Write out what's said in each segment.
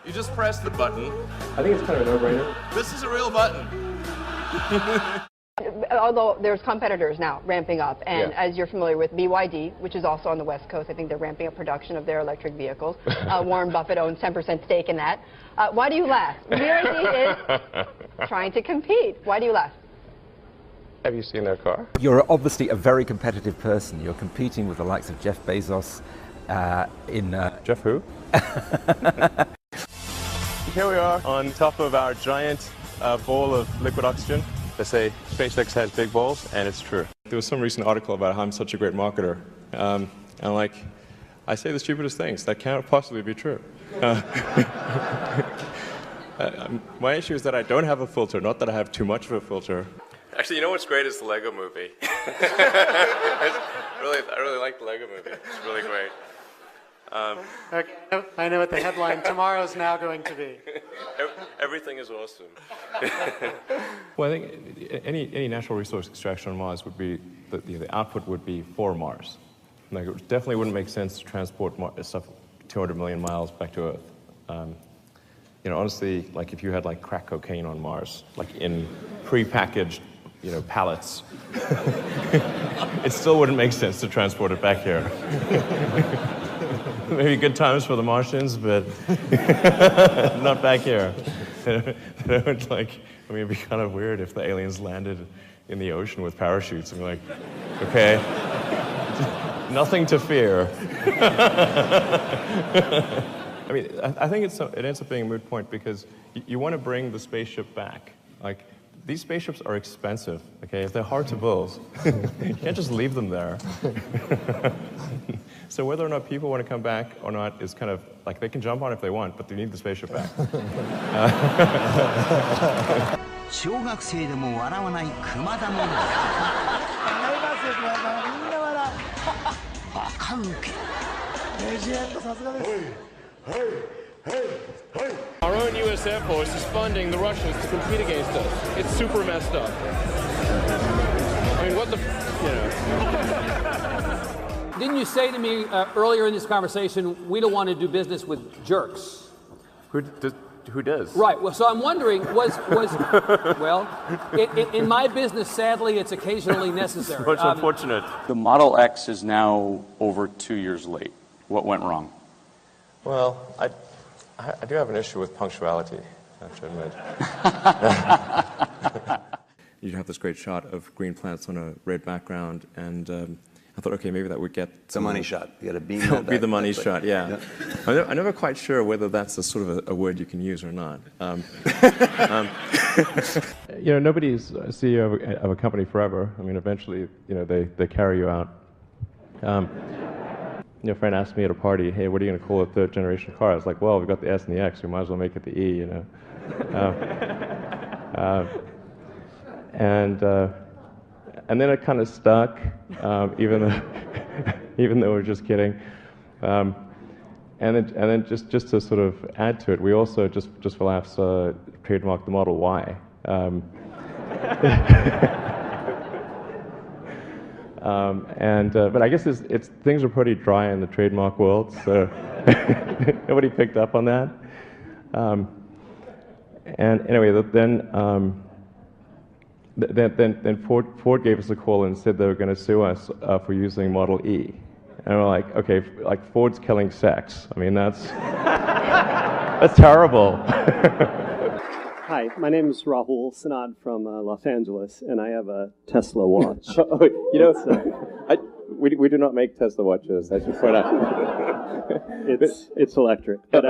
You just press the button. I think it's kind of a no-brainer. This is a real button. Although there's competitors now ramping up, and Yeah. as you're familiar with BYD, which is also on the West Coast, I think they're ramping up production of their electric vehicles. Warren Buffett owns 10% stake in that. Why do you laugh? BYD is trying to compete. Why do you laugh? Have you seen their car? You're obviously a very competitive person. You're competing with the likes of Jeff Bezos Jeff who? Here we are on top of our giant ball of liquid oxygen. They say SpaceX has big balls, and it's true. There was some recent article about how I'm such a great marketer. And I say the stupidest things. That can't possibly be true. My issue is that I don't have a filter, not that I have too much of a filter. Actually, you know what's great is the Lego movie. I really like the Lego movie. It's really great. Okay, I know what the headline tomorrow's now going to be. Everything is awesome. Well, I think any natural resource extraction on Mars would be, the output would be for Mars. Like, it definitely wouldn't make sense to transport stuff 200 million miles back to Earth. You know, honestly, like if you had like crack cocaine on Mars, like in pre-packaged, pallets, it still wouldn't make sense to transport it back here. Maybe good times for the Martians, but not back here. It'd be kind of weird if the aliens landed in the ocean with parachutes and be like, okay, nothing to fear. I mean, I think it ends up being a moot point because you want to bring the spaceship back. Like, these spaceships are expensive, okay? If they're hard to build, you can't just leave them there. So whether or not people want to come back or not is kind of, like, they can jump on if they want, but they need the spaceship back. 小学生でも笑わない熊田のバカウケ。レジェンドさすがです。Our own U.S. Air Force is funding the Russians to compete against us. It's super messed up. I mean, what the, Didn't you say to me earlier in this conversation, we don't want to do business with jerks? Who does? Right. Well, so I'm wondering, well, in my business, sadly, it's occasionally necessary. Much unfortunate. The Model X is now over 2 years late. What went wrong? Well, I do have an issue with punctuality, I have to admit. You'd have this great shot of green plants on a red background, and I thought, okay, maybe that would get the money shot. You got to beam that. Be the money that shot, yeah. I'm never quite sure whether that's a sort of a word you can use or not. Nobody's CEO of a company forever. I mean, eventually, they carry you out. A friend asked me at a party, hey, what are you going to call a third generation car? I was like, well, we've got the S and the X, we might as well make it the E, And then it kind of stuck, even though we're just kidding. And then just to sort of add to it, we also just for laughs trademarked the Model Y. But I guess things are pretty dry in the trademark world, so nobody picked up on that. And anyway, then Ford gave us a call and said they were going to sue us for using Model E. And we're like, okay, like Ford's killing sex. I mean, that's terrible. Hi, my name is Rahul Sanad from Los Angeles, and I have a Tesla watch. We do not make Tesla watches, I should point out. It's electric. But,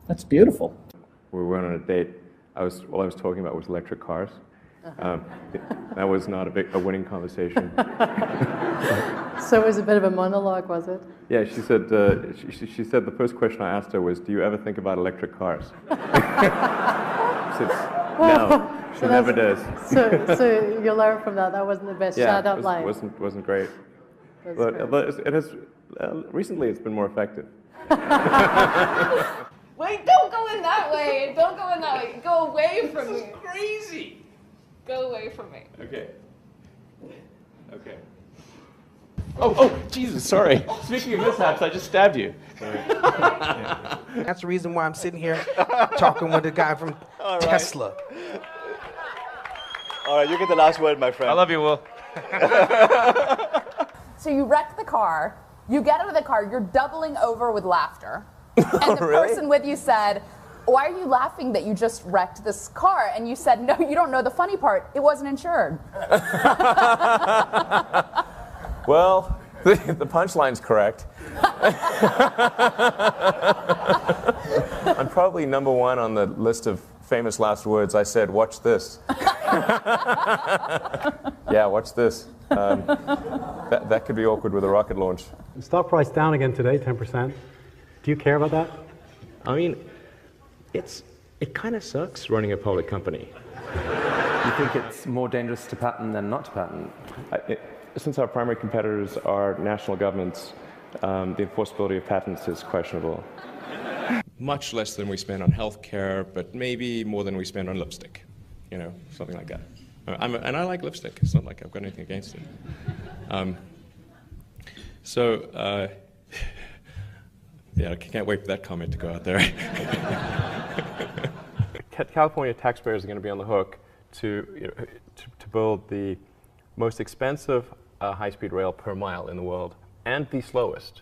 That's beautiful. We went on a date. All I was talking about was electric cars. That was not a winning conversation. So it was a bit of a monologue, was it? Yeah, she said she said the first question I asked her was, "Do you ever think about electric cars?" She said, "No, she never does." So you learn from that. That wasn't the best shout-out line. Wasn't great. But it has recently it's been more effective. Wait, don't go in that way. Don't go in that way. Go away from me. Crazy. Go away from me. Okay. Okay. Oh, Jesus, sorry. Speaking of mishaps, I just stabbed you. That's the reason why I'm sitting here talking with a guy from Tesla. All right, you get the last word, my friend. I love you, Will. So you wreck the car, you get out of the car, you're doubling over with laughter. And the person with you said, why are you laughing that you just wrecked this car? And you said, no, you don't know the funny part. It wasn't insured. Well, the punchline's correct. I'm probably number one on the list of famous last words. I said, watch this. Yeah, watch this. That could be awkward with a rocket launch. Stock price down again today, 10%. Do you care about that? I mean, it kind of sucks running a public company. You think it's more dangerous to patent than not to patent? Since our primary competitors are national governments, the enforceability of patents is questionable. Much less than we spend on healthcare, but maybe more than we spend on lipstick. You know, something like that. And I like lipstick. It's not like I've got anything against it. Yeah, I can't wait for that comment to go out there. California taxpayers are going to be on the hook to build the most expensive high-speed rail per mile in the world and the slowest,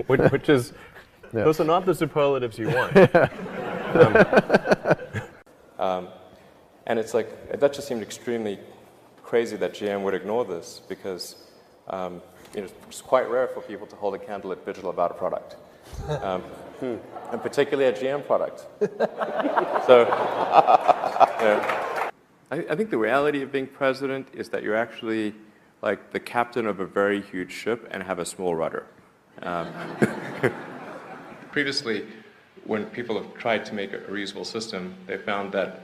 which is those are not the superlatives you want. And it's like that just seemed extremely crazy that GM would ignore this because it's quite rare for people to hold a candlelit vigil about a product, and particularly a GM product. So, I think the reality of being president is that you're actually like the captain of a very huge ship and have a small rudder. Previously, when people have tried to make a reusable system, they found that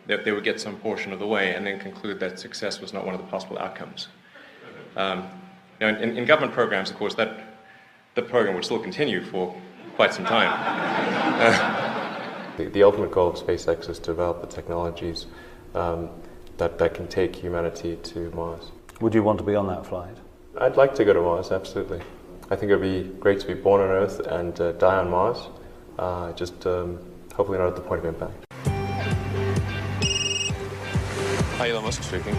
they would get some portion of the way and then conclude that success was not one of the possible outcomes. In government programs, of course, the program would still continue for quite some time. The ultimate goal of SpaceX is to develop the technologies that can take humanity to Mars. Would you want to be on that flight? I'd like to go to Mars, absolutely. I think it would be great to be born on Earth and die on Mars, hopefully not at the point of impact. Hi, Elon Musk speaking.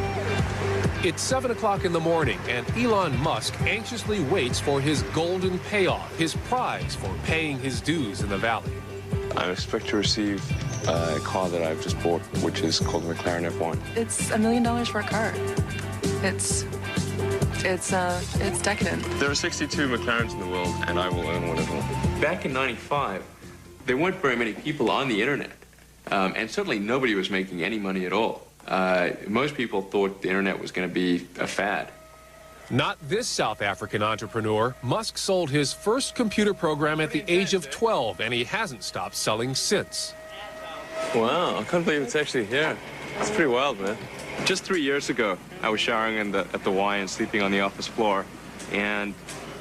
It's 7 o'clock in the morning, and Elon Musk anxiously waits for his golden payoff, his prize for paying his dues in the valley. I expect to receive a car that I've just bought, which is called the McLaren F1. It's $1 million for a car. It's decadent. There are 62 McLarens in the world, and I will own one of them. Back in '95, there weren't very many people on the internet, and certainly nobody was making any money at all. Most people thought the internet was going to be a fad. Not this South African entrepreneur. Musk sold his first computer program at the age of 12, and he hasn't stopped selling since. Wow, I can't believe it's actually here. It's pretty wild, man. Just 3 years ago, I was showering at the Y and sleeping on the office floor. And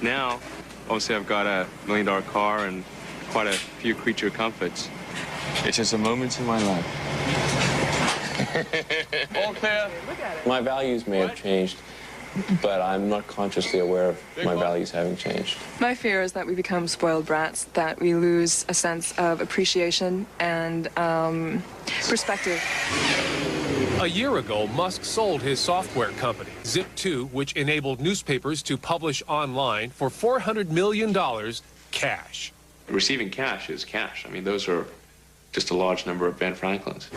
now, obviously, I've got a $1 million car and quite a few creature comforts. It's just a moment in my life. All clear? My values may have changed, but I'm not consciously aware of my values having changed. My fear is that we become spoiled brats, that we lose a sense of appreciation and perspective. A year ago, Musk sold his software company, Zip2, which enabled newspapers to publish online for $400 million cash. Receiving cash is cash. I mean, those are just a large number of Ben Franklins.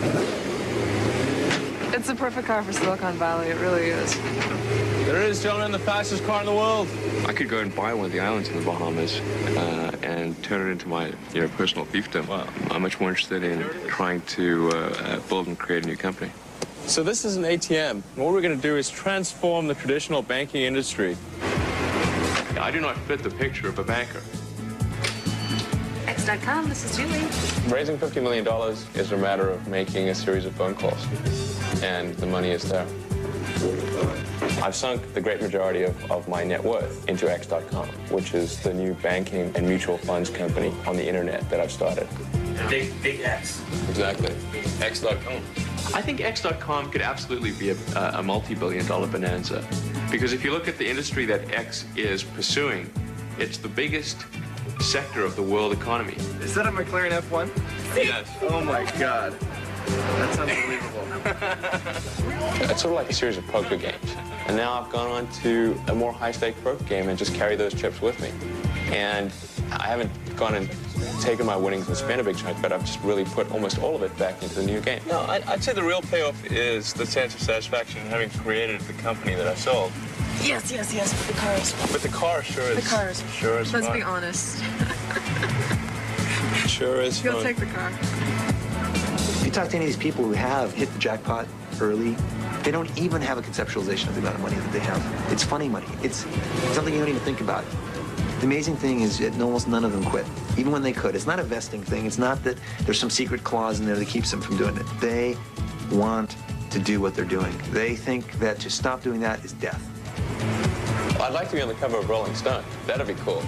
It's a perfect car for Silicon Valley, it really is. There it is, gentlemen, the fastest car in the world. I could go and buy one of the islands in the Bahamas and turn it into my personal fiefdom. Wow. I'm much more interested in trying to build and create a new company. So this is an ATM. What we're going to do is transform the traditional banking industry. I do not fit the picture of a banker. X.com, this is Julie. Raising $50 million is a matter of making a series of phone calls. And the money is there. I've sunk the great majority of my net worth into X.com, which is the new banking and mutual funds company on the internet that I've started. Big X. Exactly. X.com. I think X.com could absolutely be a multi-billion-dollar bonanza. Because if you look at the industry that X is pursuing, it's the biggest sector of the world economy. Is that a McLaren F1? Yes. Oh my God. That's unbelievable. It's sort of like a series of poker games. And now I've gone on to a more high-stake poker game and just carry those chips with me. And I haven't gone and taken my winnings and spent a big chunk, but I've just really put almost all of it back into the new game. No, I'd say the real payoff is the sense of satisfaction in having created the company that I sold. Yes, but the car is fun. But the car sure is. The car is fun. Sure is Let's fun. be honest. Sure is fun. You'll take the car. If you talk to any of these people who have hit the jackpot early, they don't even have a conceptualization of the amount of money that they have. It's funny money. It's something you don't even think about. The amazing thing is that almost none of them quit, even when they could. It's not a vesting thing. It's not that there's some secret clause in there that keeps them from doing it. They want to do what they're doing. They think that to stop doing that is death. I'd like to be on the cover of Rolling Stone. That'd be cool.